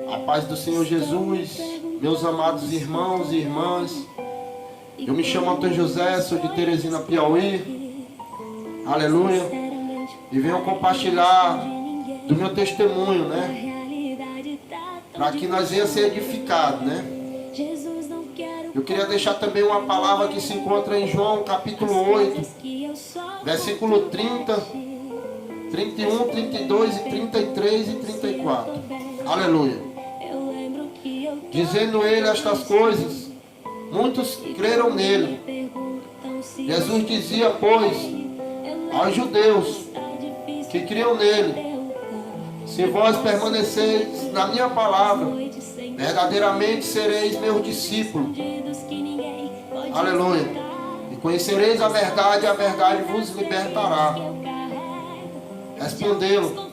A paz do Senhor Jesus, meus amados irmãos e irmãs. Eu me chamo Antônio José, sou de Teresina, Piauí. Aleluia. E venho compartilhar do meu testemunho, né? Para que nós venhamos ser edificados, né? Eu queria deixar também uma palavra que se encontra em João capítulo 8, versículo 30, 31, 32, 33 e 34. Aleluia. Dizendo ele estas coisas, muitos creram nele. Jesus dizia, pois, aos judeus que criam nele: se vós permaneceis na minha palavra, verdadeiramente sereis meus discípulos. Aleluia. E conhecereis a verdade vos libertará. Respondeu: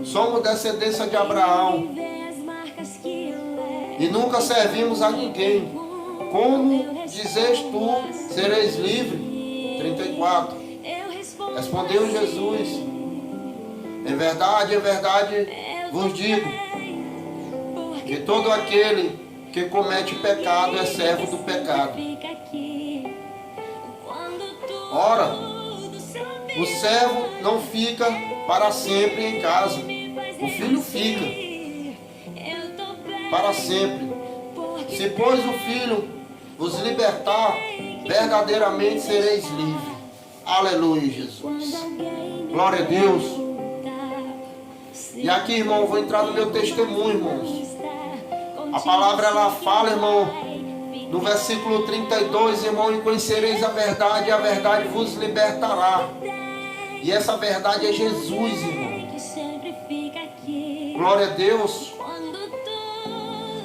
somos descendência de Abraão e nunca servimos a ninguém. Como dizes tu, sereis livre? 34. Respondeu Jesus: em verdade vos digo, que todo aquele que comete pecado é servo do pecado. Ora, o servo não fica para sempre em casa, o filho fica para sempre. Se, pois, o Filho vos libertar, verdadeiramente sereis livres. Aleluia, Jesus. Glória a Deus. E aqui, irmão, eu vou entrar no meu testemunho, irmãos. A palavra, ela fala, irmão, no versículo 32, irmão, e conhecereis a verdade vos libertará. E essa verdade é Jesus, irmão. Glória a Deus.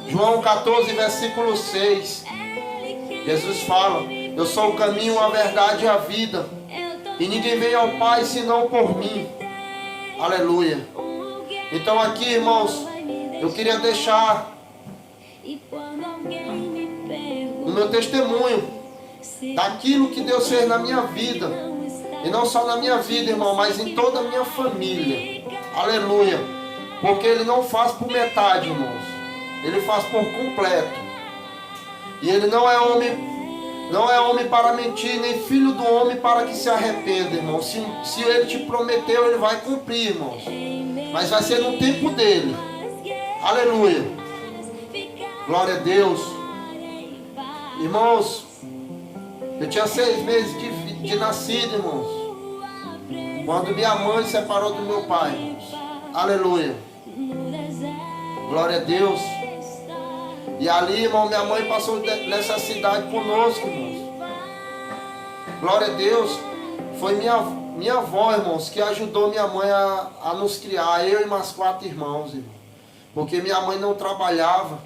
João 14, versículo 6. Jesus fala: eu sou o caminho, a verdade e a vida, e ninguém vem ao Pai senão por mim. Aleluia. Então aqui, irmãos, eu queria deixar o meu testemunho daquilo que Deus fez na minha vida. E não só na minha vida, irmão, mas em toda a minha família. Aleluia. Porque Ele não faz por metade, irmãos. Ele faz por completo. E Ele não é homem para mentir, nem filho do homem para que se arrependa, irmão. Se Ele te prometeu, Ele vai cumprir, irmãos. Mas vai ser no tempo dEle. Aleluia. Glória a Deus. Irmãos, eu tinha 6 meses de nascido, irmãos, quando minha mãe se separou do meu pai, irmãos. Aleluia. Glória a Deus. E ali, irmão, minha mãe passou nessa cidade conosco, irmãos. Glória a Deus. Foi minha avó, irmãos, que ajudou minha mãe a nos criar, eu e mais 4 irmãos, irmão. Porque minha mãe não trabalhava.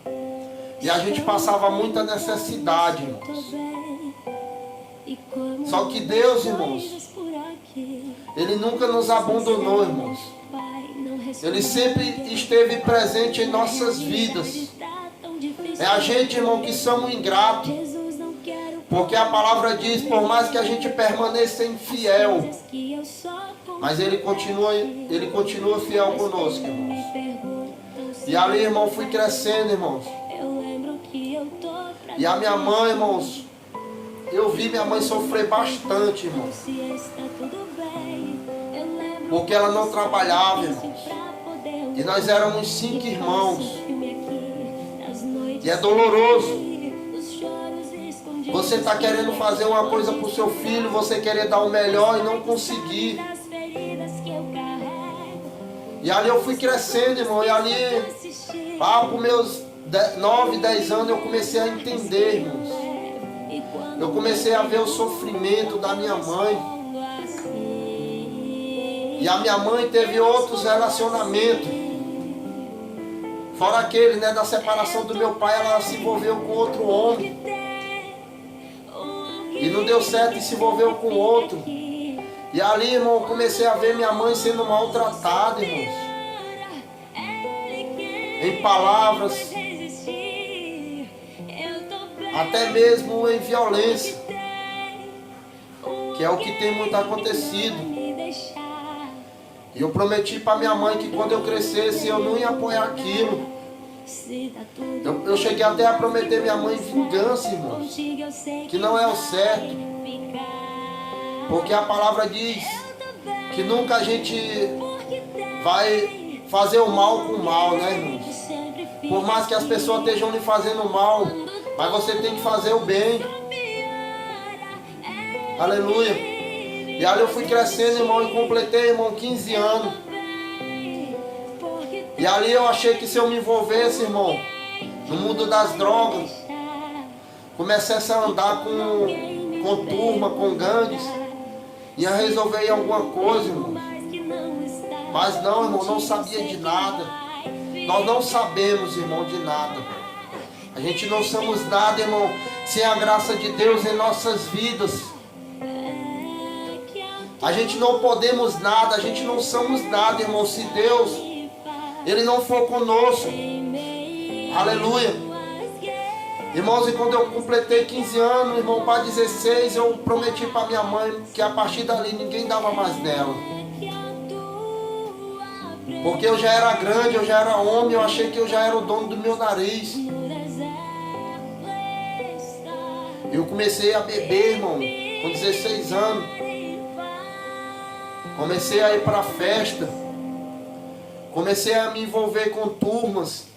E a gente passava muita necessidade, irmãos. Só que Deus, irmãos, Ele nunca nos abandonou, irmãos. Ele sempre esteve presente em nossas vidas. É a gente, irmão, que somos ingratos. Porque a palavra diz, por mais que a gente permaneça infiel, mas Ele continua fiel conosco, irmãos. E ali, irmão, fui crescendo, irmãos. E a minha mãe, irmãos, eu vi minha mãe sofrer bastante, irmãos. Porque ela não trabalhava, irmãos. E nós éramos 5 irmãos. E é doloroso. Você está querendo fazer uma coisa para o seu filho, você querer dar o melhor e não conseguir. E ali eu fui crescendo, irmão. E ali, para os meus 9, 10 anos, eu comecei a entender, irmãos. Eu comecei a ver o sofrimento da minha mãe. E a minha mãe teve outros relacionamentos. Fora aquele, né, da separação do meu pai, ela se envolveu com outro homem. E não deu certo e se envolveu com outro. E ali, irmão, eu comecei a ver minha mãe sendo maltratada, irmãos. Em palavras. Até mesmo em violência. Que é o que tem muito acontecido. E eu prometi para minha mãe que quando eu crescesse eu não ia apoiar aquilo. Eu cheguei até a prometer minha mãe vingança, irmãos, que não é o certo. Porque a palavra diz que nunca a gente vai fazer o mal com o mal, né, irmãos? Por mais que as pessoas estejam lhe fazendo mal, mas você tem que fazer o bem. Aleluia. E ali eu fui crescendo, irmão, e completei, irmão, 15 anos. E ali eu achei que se eu me envolvesse, irmão, no mundo das drogas, começasse a andar com turma, com gangues, ia resolver alguma coisa, irmão. Mas não, irmão, não sabia de nada. Nós não sabemos, irmão, de nada. A gente não somos nada, irmão, sem a graça de Deus em nossas vidas. A gente não podemos nada, a gente não somos nada, irmão, se Deus, Ele não for conosco. Aleluia. Irmãos, e quando eu completei 15 anos, irmão, para 16, eu prometi para minha mãe que a partir dali ninguém dava mais nela. Porque eu já era grande, eu já era homem, eu achei que eu já era o dono do meu nariz. Eu comecei a beber, irmão, com 16 anos. Comecei a ir para festa. Comecei a me envolver com turmas.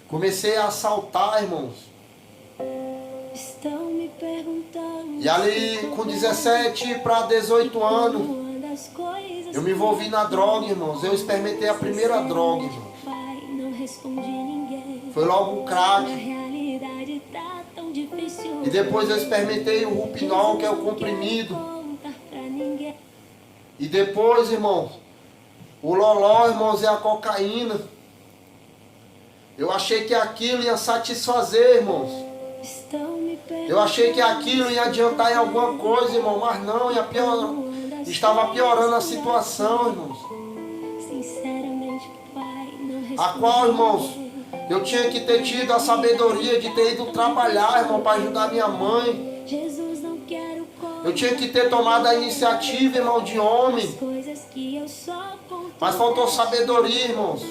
Comecei a assaltar, irmãos. E ali com 17 para 18 anos, eu me envolvi na droga, irmãos. Eu experimentei a primeira droga, irmãos. Foi logo o crack. E depois eu experimentei o Rupinol, que é o comprimido. E depois, irmãos, o loló, irmãos, é a cocaína. Eu achei que aquilo ia satisfazer, irmãos. Eu achei que aquilo ia adiantar em alguma coisa, irmão, mas não, ia piorar. Estava piorando a situação, irmãos. A qual, irmãos, eu tinha que ter tido a sabedoria de ter ido trabalhar, irmão, para ajudar minha mãe. Eu tinha que ter tomado a iniciativa, irmão, de homem. Mas faltou sabedoria, irmãos.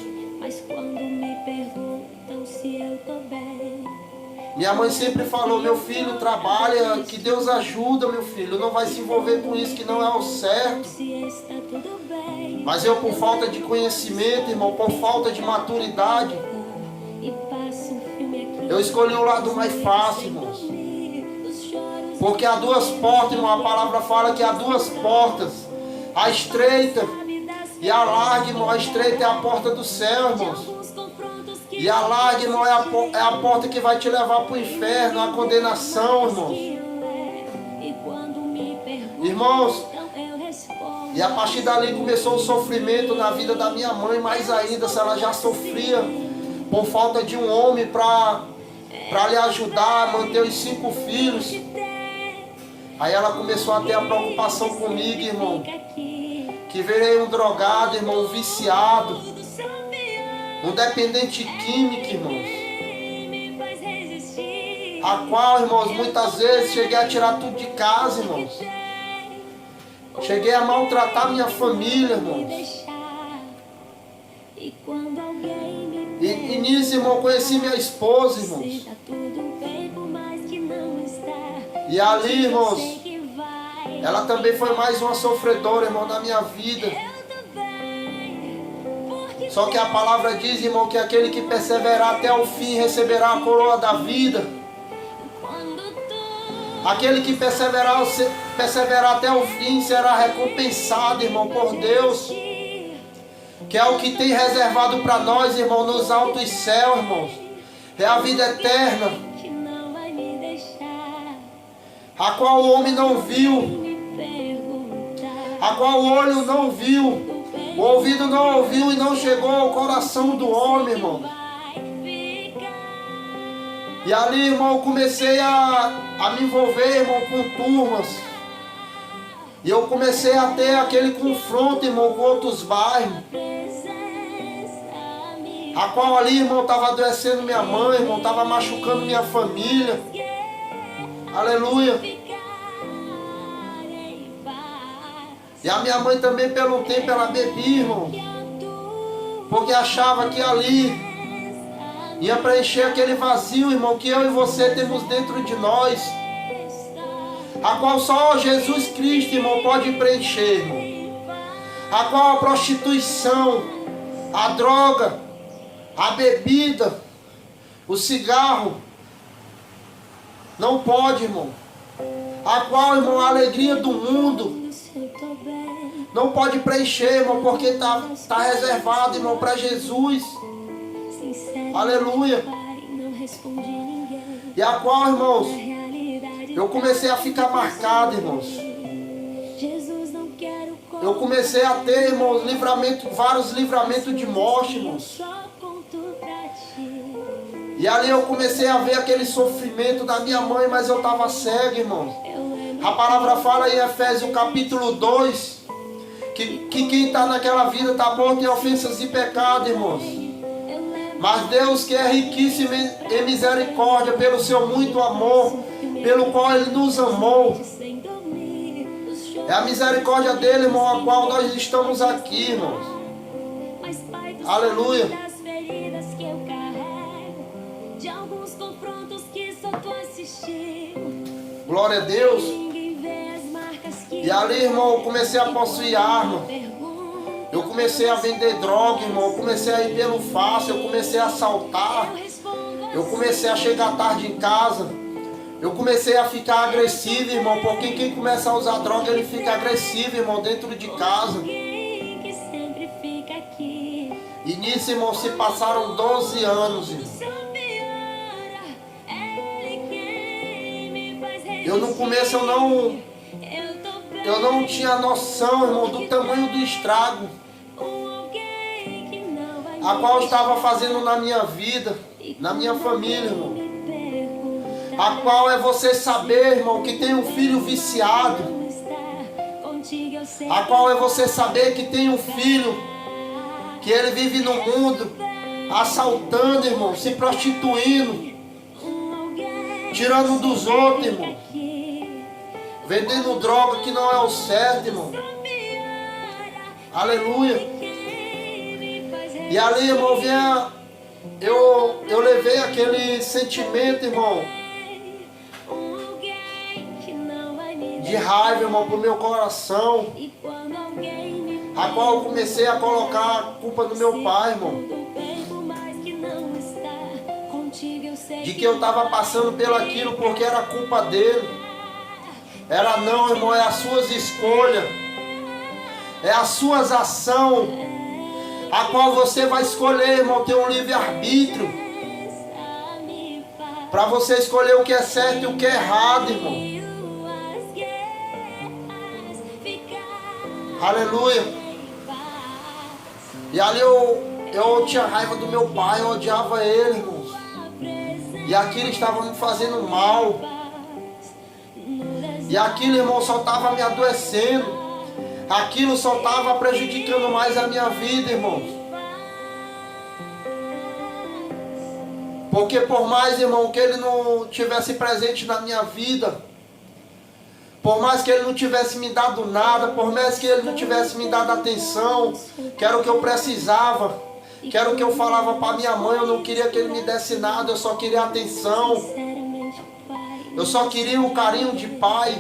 Minha mãe sempre falou: meu filho, trabalha, que Deus ajuda, meu filho. Não vai se envolver com isso que não é o certo. Mas eu, por falta de conhecimento, irmão, por falta de maturidade, eu escolhi o lado mais fácil, irmãos. Porque há duas portas, irmão, a palavra fala que há duas portas. A estreita e a larga, irmão. A estreita é a porta do céu, irmãos. E a larga, irmão, é a porta que vai te levar para o inferno, a condenação, irmãos. Irmãos, e a partir dali começou o sofrimento na vida da minha mãe, mais ainda, se ela já sofria por falta de um homem para lhe ajudar a manter os 5 filhos. Aí ela começou a ter a preocupação comigo, irmão, que virei um drogado, irmão, um viciado, um dependente químico, irmãos. A qual, irmãos, muitas vezes cheguei a tirar tudo de casa, irmãos. Cheguei a maltratar minha família, irmãos. E nisso, irmão, conheci minha esposa, irmãos. E ali, irmãos, ela também foi mais uma sofredora, irmão, na minha vida. Só que a palavra diz, irmão, que aquele que perseverar até o fim receberá a coroa da vida. Aquele que perseverar até o fim será recompensado, irmão, por Deus. Que é o que tem reservado para nós, irmão, nos altos céus, irmãos. É a vida eterna, a qual o homem não viu, a qual o olho não viu, o ouvido não ouviu e não chegou ao coração do homem, irmão. E ali, irmão, eu comecei a me envolver, irmão, com turmas. E eu comecei a ter aquele confronto, irmão, com outros bairros. A qual ali, irmão, estava adoecendo minha mãe, irmão, estava machucando minha família. Aleluia. E a minha mãe também, pelo tempo, ela bebia, irmão. Porque achava que ali ia preencher aquele vazio, irmão, que eu e você temos dentro de nós. A qual só Jesus Cristo, irmão, pode preencher, irmão. A qual a prostituição, a droga, a bebida, o cigarro, não pode, irmão. A qual, irmão, a alegria do mundo não pode preencher, irmão, porque está reservado, irmão, para Jesus. Aleluia. E a qual, irmãos, eu comecei a ficar marcado, irmãos. Eu comecei a ter, irmãos, vários livramentos de morte, irmãos. E ali eu comecei a ver aquele sofrimento da minha mãe, mas eu estava cego, irmãos. A palavra fala em Efésios capítulo 2, que quem está naquela vida está morto em ofensas e pecado, irmãos. Mas Deus, que é riquíssimo em misericórdia, pelo seu muito amor, pelo qual Ele nos amou. É a misericórdia dele, irmão, a qual nós estamos aqui, irmãos. Aleluia. Glória a Deus. E ali, irmão, eu comecei a possuir arma. Eu comecei a vender droga, irmão. Eu comecei a ir pelo fácil. Eu comecei a assaltar. Eu comecei a chegar tarde em casa. Eu comecei a ficar agressivo, irmão. Porque quem começa a usar droga, ele fica agressivo, irmão, dentro de casa. E nisso, irmão, se passaram 12 anos, irmão. Eu no começo eu não tinha noção, irmão, do tamanho do estrago a qual eu estava fazendo na minha vida, na minha família, irmão. A qual é você saber, irmão, que tem um filho viciado. A qual é você saber que tem um filho que ele vive no mundo assaltando, irmão, se prostituindo, tirando dos outros, irmão, vendendo droga que não é o certo, irmão. Aleluia. E ali, irmão, eu levei aquele sentimento, irmão, de raiva, irmão, pro meu coração, a qual eu comecei a colocar a culpa no meu pai, irmão, de que eu estava passando pelo aquilo porque era culpa dele. Era não, irmão, é as suas escolhas, é as suas ações, a qual você vai escolher, irmão, ter um livre-arbítrio, para você escolher o que é certo e o que é errado, irmão. Aleluia. E ali eu tinha raiva do meu pai, eu odiava ele, irmãos. E aquilo estava me fazendo mal. E aquilo, irmão, só estava me adoecendo. Aquilo só estava prejudicando mais a minha vida, irmãos. Porque por mais, irmão, que ele não tivesse presente na minha vida, por mais que ele não tivesse me dado nada, por mais que ele não tivesse me dado atenção, que era o que eu precisava, que era o que eu falava para minha mãe, eu não queria que ele me desse nada, eu só queria atenção. Eu só queria um carinho de pai.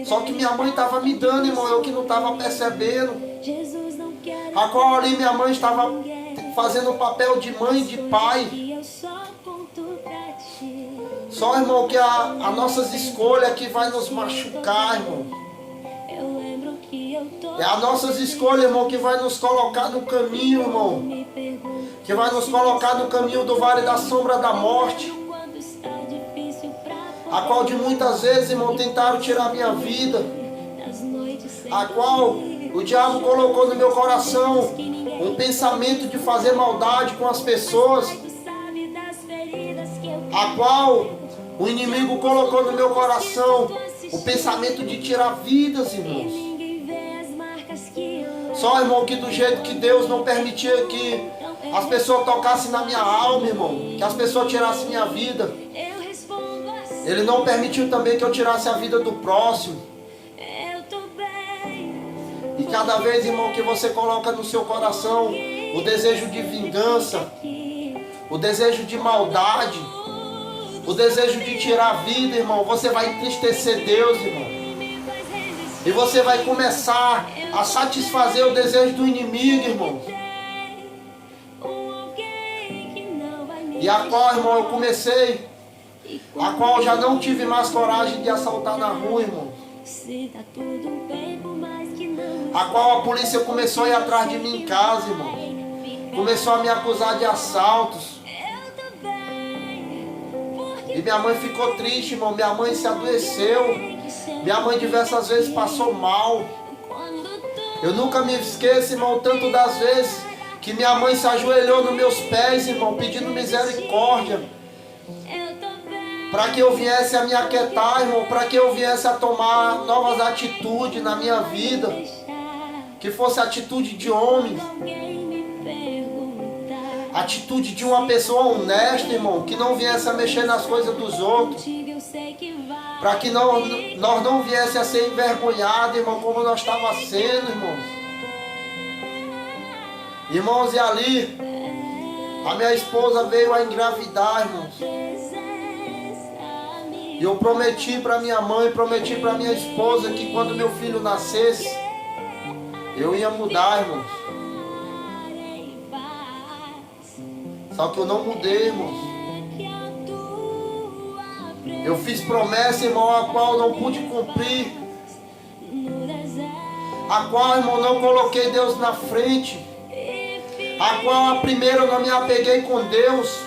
Só que minha mãe estava me dando, irmão, eu que não estava percebendo. A qual ali minha mãe estava fazendo o papel de mãe e de pai. Só, irmão, que a nossas escolhas que vai nos machucar, irmão. É as nossas escolhas, irmão, que vai nos colocar no caminho, irmão. Que vai nos colocar no caminho do vale da sombra da morte. A qual de muitas vezes, irmão, tentaram tirar minha vida. A qual o diabo colocou no meu coração um pensamento de fazer maldade com as pessoas. A qual o inimigo colocou no meu coração o pensamento de tirar vidas, irmãos. Só, irmão, que do jeito que Deus não permitia que as pessoas tocassem na minha alma, irmão, que as pessoas tirassem minha vida, Ele não permitiu também que eu tirasse a vida do próximo. cada vez, irmão, que você coloca no seu coração o desejo de vingança, o desejo de maldade, o desejo de tirar a vida, irmão, você vai entristecer Deus, irmão. E você vai começar a satisfazer o desejo do inimigo, irmão. E a qual, irmão, eu comecei, a qual eu já não tive mais coragem de assaltar na rua, irmão. A qual a polícia começou a ir atrás de mim em casa, irmão. Começou a me acusar de assaltos. E minha mãe ficou triste, irmão. Minha mãe se adoeceu. Minha mãe diversas vezes passou mal. Eu nunca me esqueço, irmão, tanto das vezes que minha mãe se ajoelhou nos meus pés, irmão, pedindo misericórdia, para que eu viesse a me aquietar, irmão, para que eu viesse a tomar novas atitudes na minha vida, que fosse atitude de homem, atitude de uma pessoa honesta, irmão, que não viesse a mexer nas coisas dos outros, para que nós não viesse a ser envergonhados, irmão, como nós estávamos sendo, irmãos. Irmãos, e ali, a minha esposa veio a engravidar, irmãos. E eu prometi para minha mãe, prometi para minha esposa que quando meu filho nascesse, eu ia mudar, irmãos. Só que eu não mudei, irmãos. Eu fiz promessa, irmão, a qual eu não pude cumprir. A qual, irmão, não coloquei Deus na frente. A qual a primeira eu não me apeguei com Deus.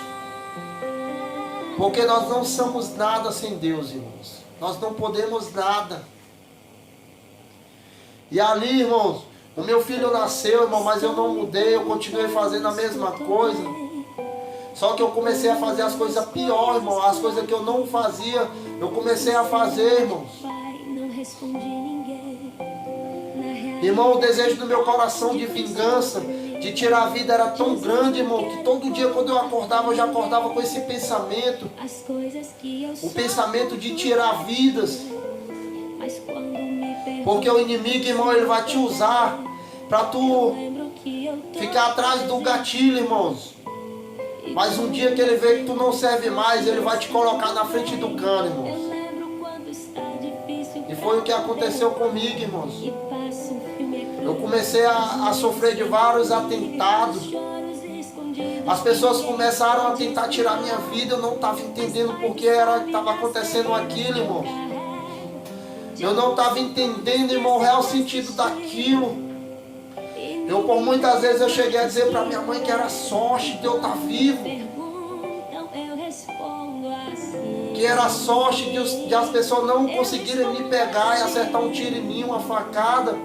Porque nós não somos nada sem Deus, irmãos. Nós não podemos nada. E ali, irmãos, o meu filho nasceu, irmão, mas eu não mudei. Eu continuei fazendo a mesma coisa. Só que eu comecei a fazer as coisas piores, irmão. As coisas que eu não fazia, eu comecei a fazer, irmãos. Irmão, o desejo do meu coração de vingança, de tirar a vida era tão grande, irmão, que todo dia quando eu acordava, eu já acordava com esse pensamento. O pensamento de tirar vidas. Porque o inimigo, irmão, ele vai te usar para tu ficar atrás do gatilho, irmãos. Mas um dia que ele vê que tu não serve mais, ele vai te colocar na frente do cano, irmãos. E foi o que aconteceu comigo, irmãos. Eu comecei a sofrer de vários atentados. As pessoas começaram a tentar tirar minha vida. Eu não estava entendendo por que estava acontecendo aquilo, irmão. Eu não estava entendendo, irmão, o real sentido daquilo. Eu, por muitas vezes, eu cheguei a dizer para minha mãe que era sorte de eu estar vivo. Que era sorte de as pessoas não conseguirem me pegar e acertar um tiro em mim, uma facada.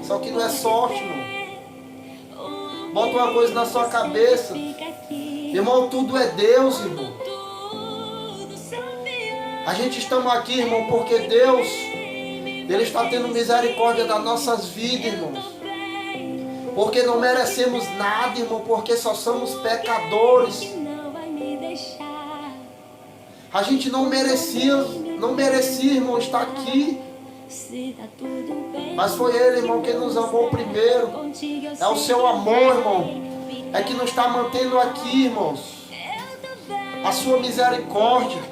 Só que não é sorte, irmão. Bota uma coisa na sua cabeça. Irmão, tudo é Deus, irmão. A gente estamos aqui, irmão, porque Deus, Ele está tendo misericórdia das nossas vidas, irmãos. Porque não merecemos nada, irmão, porque só somos pecadores. A gente não merecia, irmão, estar aqui. Mas foi Ele, irmão, que nos amou primeiro. É o seu amor, irmão, é que nos está mantendo aqui, irmãos. A sua misericórdia.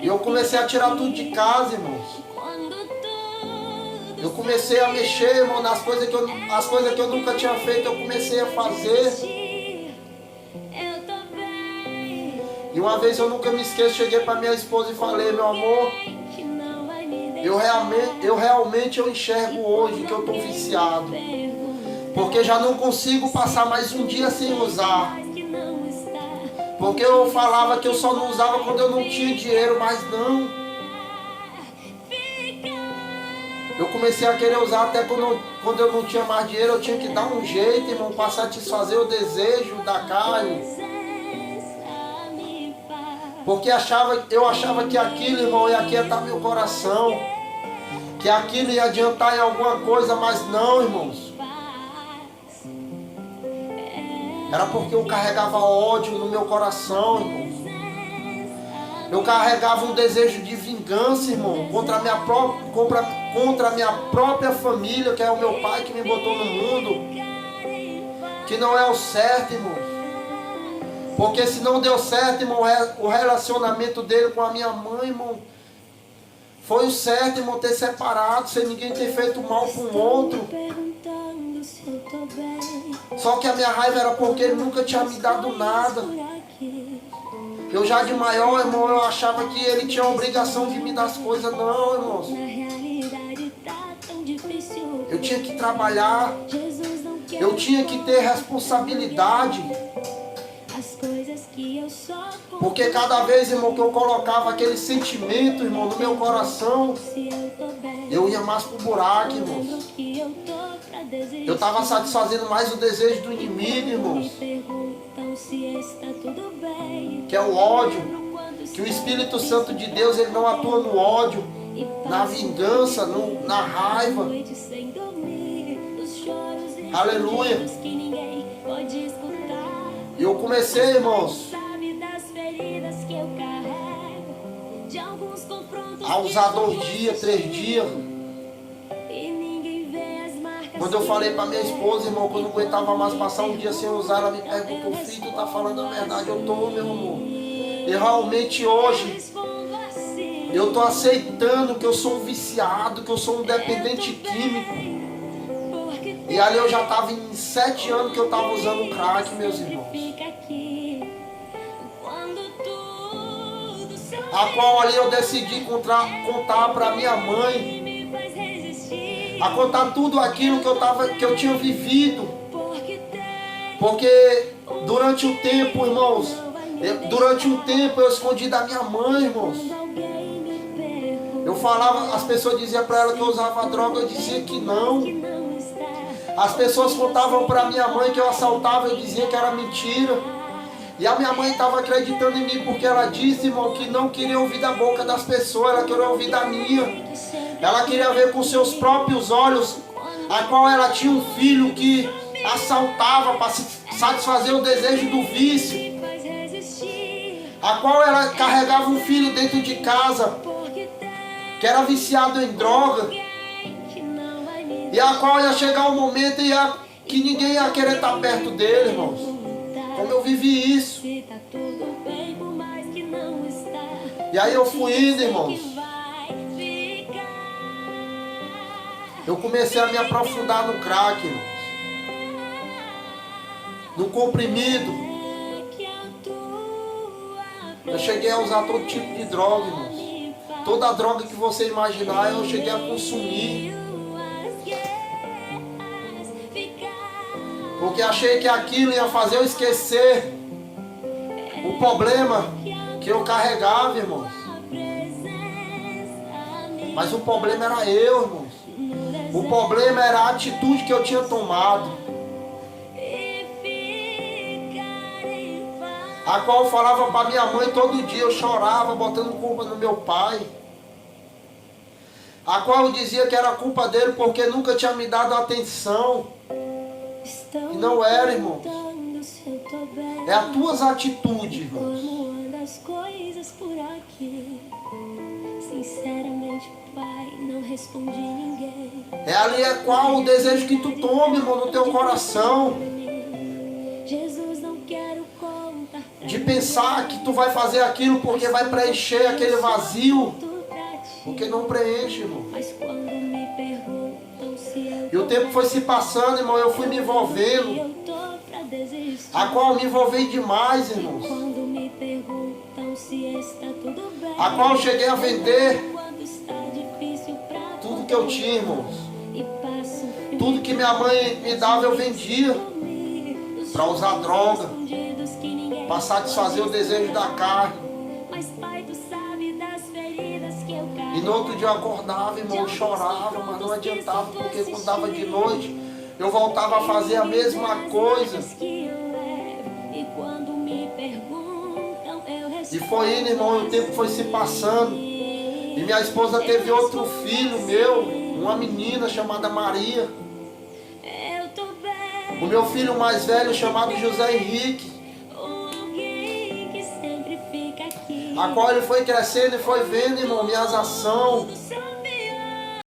E eu comecei a tirar tudo de casa, irmãos. Eu comecei a mexer, irmão, nas coisas que eu nunca tinha feito, eu comecei a fazer. E uma vez eu nunca me esqueço, cheguei para minha esposa e falei: meu amor, eu realmente enxergo hoje que eu estou viciado. Porque já não consigo passar mais um dia sem usar. Porque eu falava que eu só não usava quando eu não tinha dinheiro, mas não. Eu comecei a querer usar até quando eu não tinha mais dinheiro. Eu tinha que dar um jeito, irmão, para satisfazer o desejo da carne. Porque eu achava que aquilo, irmão, ia aquietar meu coração. Que aquilo ia adiantar em alguma coisa, mas não, irmãos. Era porque eu carregava ódio no meu coração, irmão. Eu carregava um desejo de vingança, irmão, contra a minha própria família, que é o meu pai que me botou no mundo. Que não é o certo, irmão. Porque se não deu certo, irmão, o relacionamento dele com a minha mãe, irmão, foi o certo, irmão, ter separado, sem ninguém ter feito mal com o outro. Só que a minha raiva era porque ele nunca tinha me dado nada. Eu já de maior, irmão, eu achava que ele tinha a obrigação de me dar as coisas. Não, irmãos. Eu tinha que trabalhar. Eu tinha que ter responsabilidade. Porque cada vez, irmão, que eu colocava aquele sentimento, irmão, no meu coração, eu ia mais pro buraco, irmão. Eu estava satisfazendo mais o desejo do inimigo, irmãos. Que é o ódio. Que o Espírito Santo de Deus, ele não atua no ódio, na vingança, na raiva. Aleluia. E eu comecei, irmãos, a usar 2 dias, 3 dias. Quando eu falei pra minha esposa, irmão, que eu não aguentava mais passar um dia sem usar, ela me perguntou: filho, tu tá falando a verdade? Eu tô, meu amor. E realmente hoje, eu tô aceitando que eu sou um viciado, que eu sou um dependente químico. E ali eu já tava em 7 anos que eu tava usando crack, meus irmãos. A qual ali eu decidi contar pra minha mãe, a contar tudo aquilo que eu tinha vivido. Porque durante um tempo, irmãos, eu escondi da minha mãe, irmãos. Eu falava, as pessoas diziam pra ela que eu usava droga, eu dizia que não. As pessoas contavam pra minha mãe que eu assaltava, eu dizia que era mentira. E a minha mãe estava acreditando em mim porque ela disse, irmão, que não queria ouvir da boca das pessoas, ela queria ouvir da minha. Ela queria ver com seus próprios olhos, a qual ela tinha um filho que assaltava para satisfazer o desejo do vício. A qual ela carregava um filho dentro de casa, que era viciado em droga. E a qual ia chegar um momento que ninguém ia querer estar perto dele, irmãos. Como eu vivi isso. E aí eu fui indo, irmãos. Eu comecei a me aprofundar no crack, irmãos. No comprimido. Eu cheguei a usar todo tipo de droga, irmãos. Toda droga que você imaginar, eu cheguei a consumir. Porque achei que aquilo ia fazer eu esquecer o problema que eu carregava, irmãos. Mas o problema era eu, irmãos. O problema era a atitude que eu tinha tomado. A qual eu falava para minha mãe todo dia, eu chorava, botando culpa no meu pai. A qual eu dizia que era culpa dele porque nunca tinha me dado atenção. E não era, irmãos. É as tuas atitudes, irmãos. É ali qual o desejo que tu toma, irmão, no teu coração. De pensar que tu vai fazer aquilo porque vai preencher aquele vazio. Porque não preenche, irmão. E o tempo foi se passando, irmão, eu fui me envolvendo. A qual me envolvi demais, irmãos. A qual eu cheguei a vender tudo que eu tinha, irmãos. Tudo que minha mãe me dava eu vendia para usar droga, para satisfazer o desejo da carne. E no outro dia eu acordava, irmão, eu chorava, mas não adiantava, porque quando dava de noite, eu voltava a fazer a mesma coisa. E foi indo, irmão, e o tempo foi se passando. E minha esposa teve outro filho meu, uma menina chamada Maria. O meu filho mais velho chamado José Henrique. A qual ele foi crescendo e foi vendo, irmão, minhas ações.